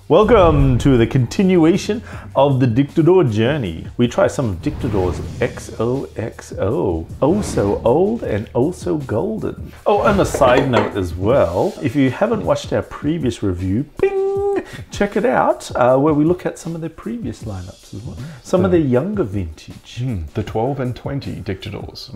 Welcome to the continuation of the Dictador journey. We try some of Dictador's XOXO. Oh so old and oh so golden. Oh, and a side note as well, if you haven't watched our previous review, bing, check it out, where we look at some of their previous lineups as well. Some of their younger vintage. The 12 and 20 Dictadors.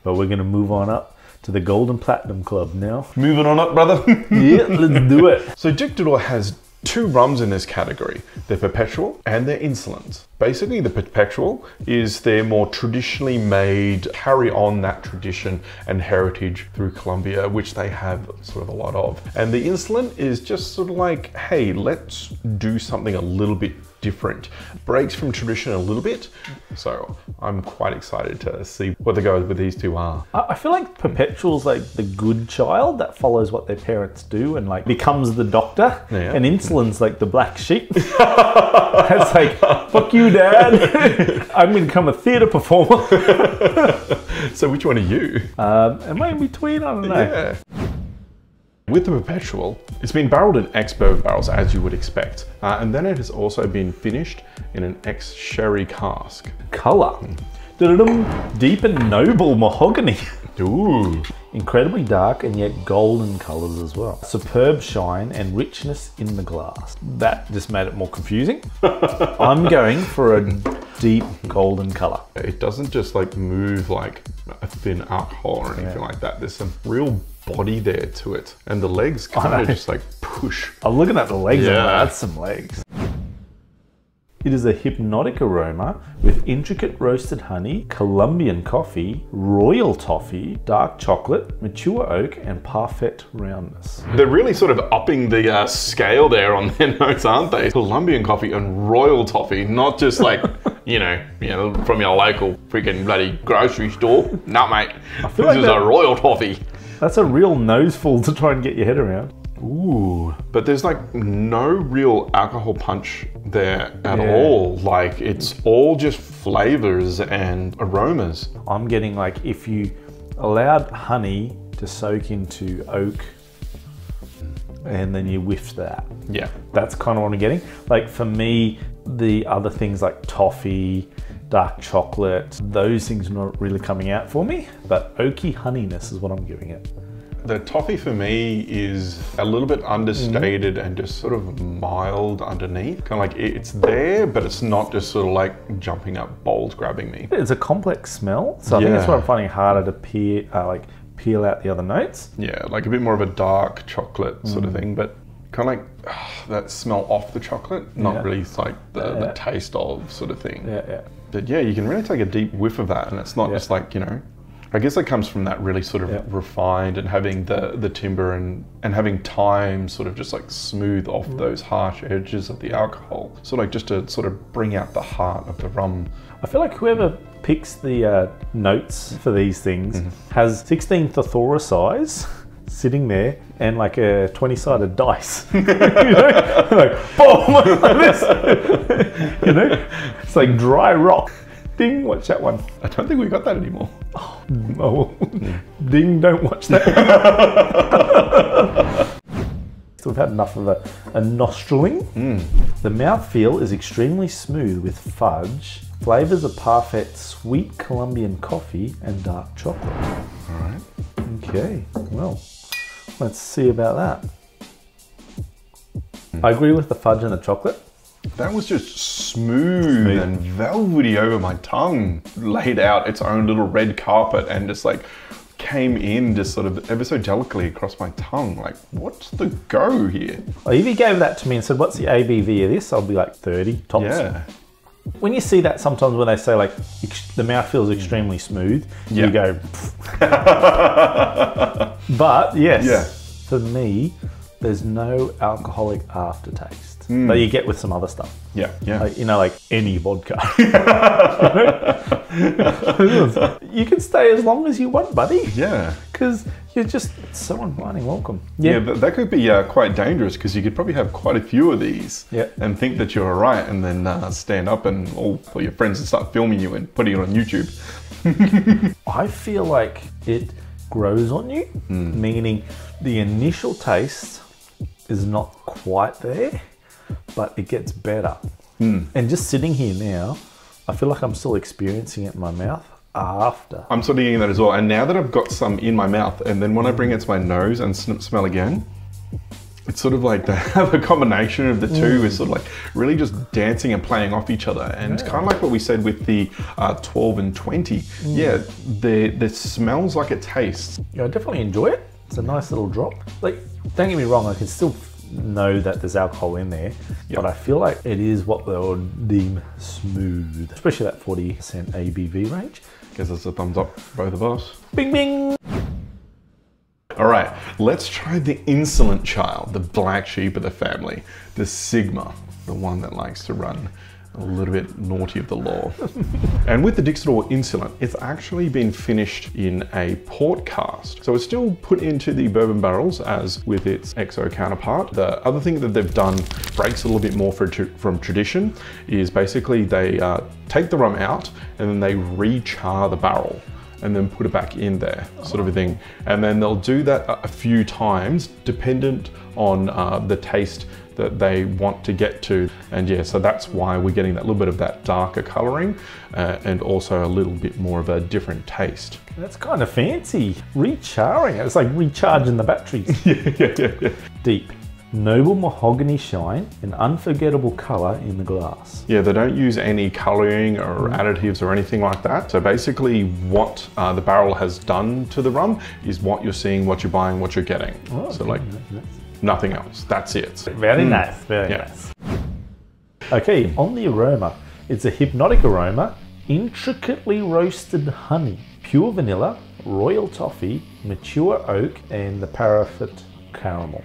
But we're going to move on up to the Golden Platinum Club now. Moving on up, brother. Yeah, let's do it. So Dictador has two rums in this category, their Perpetual and their Insolent. Basically, the Perpetual is their more traditionally made, carry on that tradition and heritage through Colombia, which they have sort of a lot of. And the Insolent is just sort of like, hey, let's do something a little bit different. Breaks from tradition a little bit. So I'm quite excited to see what the goes with these two are. I feel like Perpetual's like the good child that follows what their parents do and like becomes the doctor. Yeah. And Insolent's like the black sheep. It's like, fuck you, Dad. I'm going to become a theatre performer. So which one are you? Am I in between? I don't know. Yeah. With the Perpetual, it's been barreled in ex-bourbon barrels, as you would expect. And then it has also been finished in an ex-sherry cask. Colour. Deep and noble mahogany. Ooh. Incredibly dark and yet golden colours as well. Superb shine and richness in the glass. That just made it more confusing. I'm going for a deep golden colour. It doesn't just like move like a thin alcohol or anything like that. There's some real body there to it. And the legs kind of just like push. I'm looking at the legs, Yeah. and that's some legs. It is a hypnotic aroma with intricate roasted honey, Colombian coffee, royal toffee, dark chocolate, mature oak, and parfait roundness. They're really sort of upping the scale there on their notes, aren't they? Colombian coffee and royal toffee, not just like, you know, from your local freaking bloody grocery store. No, mate. feel This like is a royal toffee. That's a real noseful to try and get your head around. Ooh, but there's like no real alcohol punch there at all. Like it's all just flavors and aromas. I'm getting like, if you allowed honey to soak into oak and then you whiff that. Yeah. That's kind of what I'm getting. Like for me, the other things like toffee, dark chocolate, those things are not really coming out for me, but oaky honeyness is what I'm giving it. The toffee for me is a little bit understated and just sort of mild underneath. Kind of like it's there, but it's not just sort of like jumping up, balls grabbing me. It's a complex smell, so I think that's what I'm finding harder to peel out the other notes. Yeah, like a bit more of a dark chocolate sort of thing, but kind of like that smell off the chocolate, not really like the taste of sort of thing. Yeah. But yeah, you can really take a deep whiff of that, and it's not just like, I guess it comes from that really sort of refined and having the timber and having time sort of just like smooth off those harsh edges of the alcohol. So like just to sort of bring out the heart of the rum. I feel like whoever picks the notes for these things has 16 thesaurus size sitting there and like a 20-sided dice. Like boom, like this. It's like dry rock. Ding, watch that one. I don't think we got that anymore. Oh, ding, don't watch that. So we've had enough of a nostriling. The mouthfeel is extremely smooth with fudge. Flavors are parfait, sweet Colombian coffee and dark chocolate. All right. Okay, well, let's see about that. I agree with the fudge and the chocolate. That was just smooth and velvety over my tongue. Laid out its own little red carpet and just like came in just sort of ever so delicately across my tongue. Like, what's the go here? Well, if you gave that to me and said, what's the ABV of this? I'll be like 30 tops. Yeah. When you see that sometimes when they say like the mouth feels extremely smooth, you go, but yes, for me, there's no alcoholic aftertaste that you get with some other stuff. Yeah. Like, like any vodka. You can stay as long as you want, buddy. Yeah. Because you're just so inviting. Welcome. Yeah, but that could be quite dangerous because you could probably have quite a few of these and think that you're all right and then stand up and all your friends and start filming you and putting it on YouTube. I feel like it grows on you, meaning the initial taste is not quite there, but it gets better. And just sitting here now, I feel like I'm still experiencing it in my mouth after. I'm sort of getting that as well. And now that I've got some in my mouth, and then when I bring it to my nose and smell again, it's sort of like the combination of the two is sort of like really just dancing and playing off each other. And it's kind of like what we said with the 12 and 20. Yeah, the smells like it tastes. Yeah, I definitely enjoy it. It's a nice little drop. Like, don't get me wrong, I can still know that there's alcohol in there, but I feel like it is what they would deem smooth, especially that 40% ABV range. Gives us a thumbs up, both of us. Bing, bing. All right, let's try the insolent child, the black sheep of the family, the Sigma, the one that likes to run a little bit naughty of the law. And with the Dictador Insolent, it's actually been finished in a port cast. So it's still put into the bourbon barrels as with its XO counterpart. The other thing that they've done breaks a little bit more from tradition is basically they take the rum out and then they re-char the barrel and then put it back in there, sort of a thing. And then they'll do that a few times, dependent on the taste that they want to get to. And yeah, so that's why we're getting that little bit of that darker coloring and also a little bit more of a different taste. That's kind of fancy. Recharring it. It's like recharging the batteries. Yeah. Deep. Noble mahogany shine and unforgettable color in the glass. Yeah, they don't use any coloring or additives or anything like that. So basically what the barrel has done to the rum is what you're seeing, what you're buying, what you're getting. Oh, so like nothing else. That's it. Very nice, very nice. Okay, on the aroma, it's a hypnotic aroma, intricately roasted honey, pure vanilla, royal toffee, mature oak, and the paraffin caramel.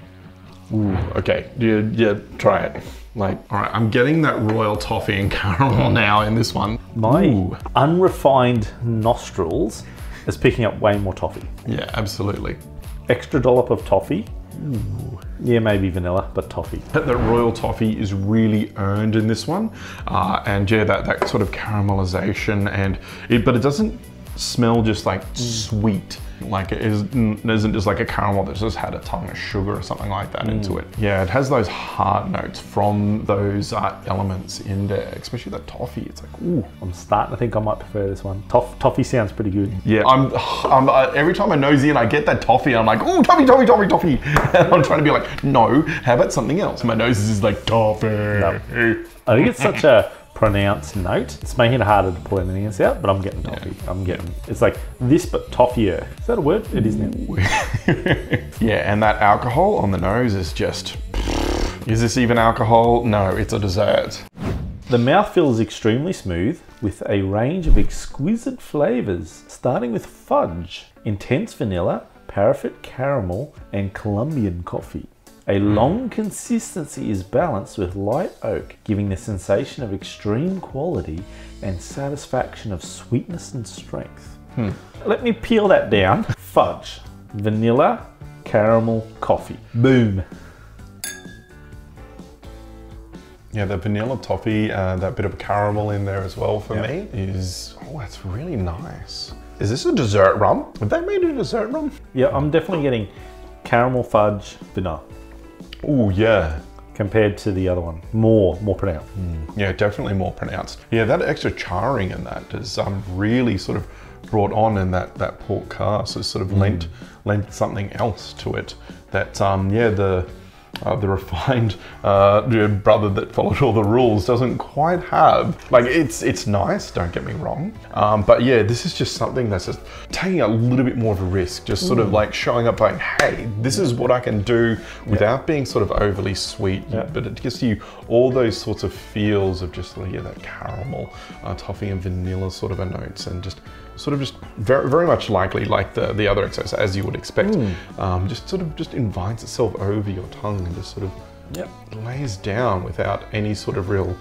Ooh, okay, yeah, try it. Like, all right, I'm getting that royal toffee and caramel now in this one. My unrefined nostrils is picking up way more toffee. Yeah, absolutely. Extra dollop of toffee. Ooh. Yeah, maybe vanilla, but toffee. That royal toffee is really earned in this one. And yeah, that sort of caramelization but it doesn't smell just like sweet. Like it isn't just like a caramel that's just had a tongue of sugar or something like that into it. Yeah, it has those hard notes from those elements in there, especially that toffee. It's like, ooh. I'm starting to think I might prefer this one. Toffee sounds pretty good. Yeah, I'm every time I nosy in, I get that toffee. I'm like, ooh, toffee. And I'm trying to be like, no, how about something else? My nose is like, toffee. No. I think it's such a pronounced note. It's making it harder to pull anything else out, but I'm getting toffee. It's like this, but toffier. Is that a word? It is now. Yeah, and that alcohol on the nose is just, is this even alcohol? No, it's a dessert. The mouthfeel is extremely smooth with a range of exquisite flavors, starting with fudge, intense vanilla, paraffin caramel, and Colombian coffee. A long consistency is balanced with light oak, giving the sensation of extreme quality and satisfaction of sweetness and strength. Let me peel that down. Fudge, vanilla, caramel, coffee. Boom. Yeah, the vanilla toffee, that bit of caramel in there as well for me is, that's really nice. Is this a dessert rum? Have they made a dessert rum? Yeah, I'm definitely getting caramel, fudge, vanilla. Oh yeah. Compared to the other one, more pronounced. Yeah, definitely more pronounced. Yeah, that extra charring in that is really sort of brought on, and that port cast has sort of lent something else to it. That the refined brother that followed all the rules doesn't quite have. Like it's nice, don't get me wrong. But yeah, this is just something that's just taking a little bit more of a risk, just sort of like showing up like, hey, this is what I can do without being sort of overly sweet, but it gives you all those sorts of feels of just like, that caramel, toffee and vanilla sort of a notes, and just very, very much likely like the other XOs, as you would expect. Just invites itself over your tongue and just sort of lays down without any sort of real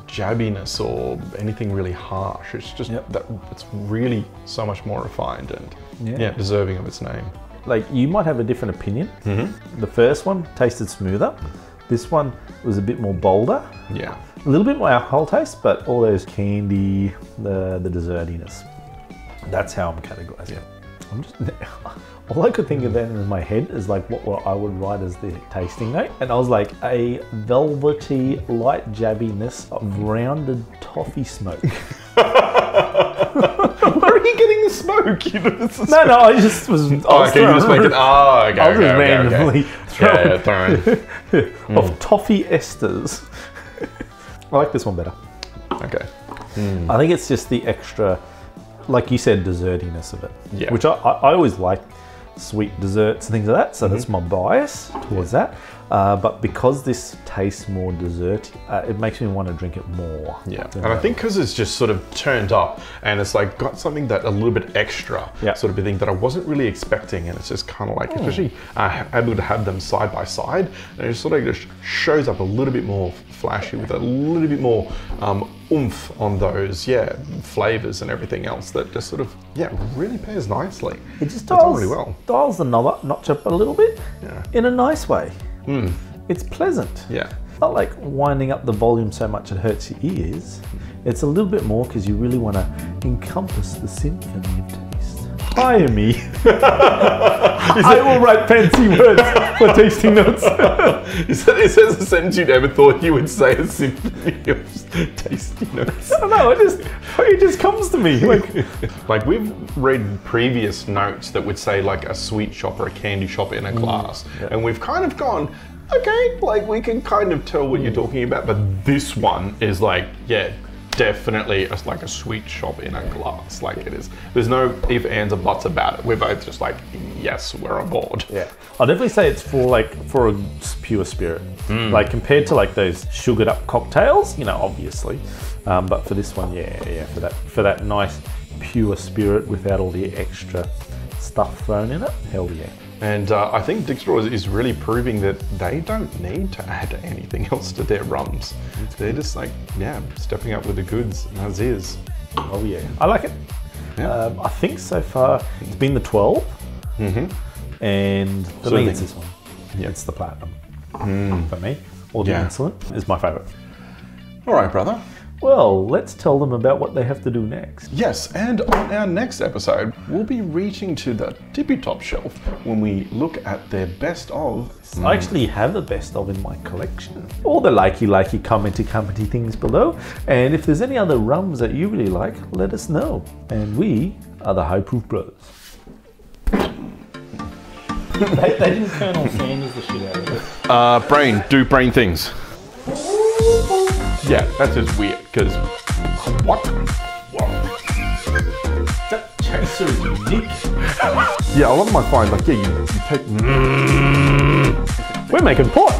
jabbiness or anything really harsh. It's just that it's really so much more refined and deserving of its name. Like, you might have a different opinion. The first one tasted smoother. This one was a bit more bolder. Yeah. A little bit more alcohol taste, but all those candy, the dessertiness. That's how I'm categorizing it. I'm just, all I could think of then in my head is like what I would write as the tasting note. And I was like, a velvety, light jabbiness of rounded toffee smoke. Where are you getting the smoke? You know, No, I just was. Okay, you're just making. Oh, okay. I was just randomly throwing. of toffee esters. I like this one better. Okay. I think it's just the extra, like you said, dessertiness of it. Yeah. Which I always like sweet desserts and things like that, so that's my bias towards that. But because this tastes more desserty, it makes me want to drink it more. Yeah, and I think because it's just sort of turned up and it's like got something that a little bit extra sort of a thing that I wasn't really expecting, and it's just kind of like, especially able to have them side by side, and it just sort of just shows up a little bit more flashy with a little bit more oomph on those flavors and everything else that just sort of really pairs nicely. It just dials really well. Dials the notch up a little bit in a nice way. It's pleasant. Yeah. Not like winding up the volume so much it hurts your ears. It's a little bit more because you really want to encompass the symphony of taste. Hire me. I will write fancy words for tasting notes. Is that a sentence you never thought you would say, a symphony of tasting notes? I don't know, it just comes to me. Like we've read previous notes that would say like a sweet shop or a candy shop in a glass. And we've kind of gone, okay, like we can kind of tell what you're talking about, but this one is like, definitely like a sweet shop in a glass, like it is. There's no ifs, ands, or buts about it. We're both just like, yes, we're on board. Yeah, I'll definitely say it's for a pure spirit. Like compared to like those sugared up cocktails, you know, obviously. But for this one, for that nice pure spirit without all the extra stuff thrown in it, hell yeah. And I think Dictador is really proving that they don't need to add anything else to their rums. They're just like, stepping up with the goods as is. Oh yeah, I like it. Yeah. I think so far it's been the 12, and for me it's this one. Yeah, it's the platinum for me. Or the Insolent is my favorite. All right, brother. Well, let's tell them about what they have to do next. Yes, and on our next episode, we'll be reaching to the tippy top shelf when we look at their best of. I actually have a best of in my collection. All the likey, commenty things below. And if there's any other rums that you really like, let us know. And we are the High Proof Brothers. they didn't Colonel Sanders the shit out of it. Brain, do brain things. Yeah, that's just weird, because what? That chaser is unique. Yeah, a lot of my find, like, you take... We're making port.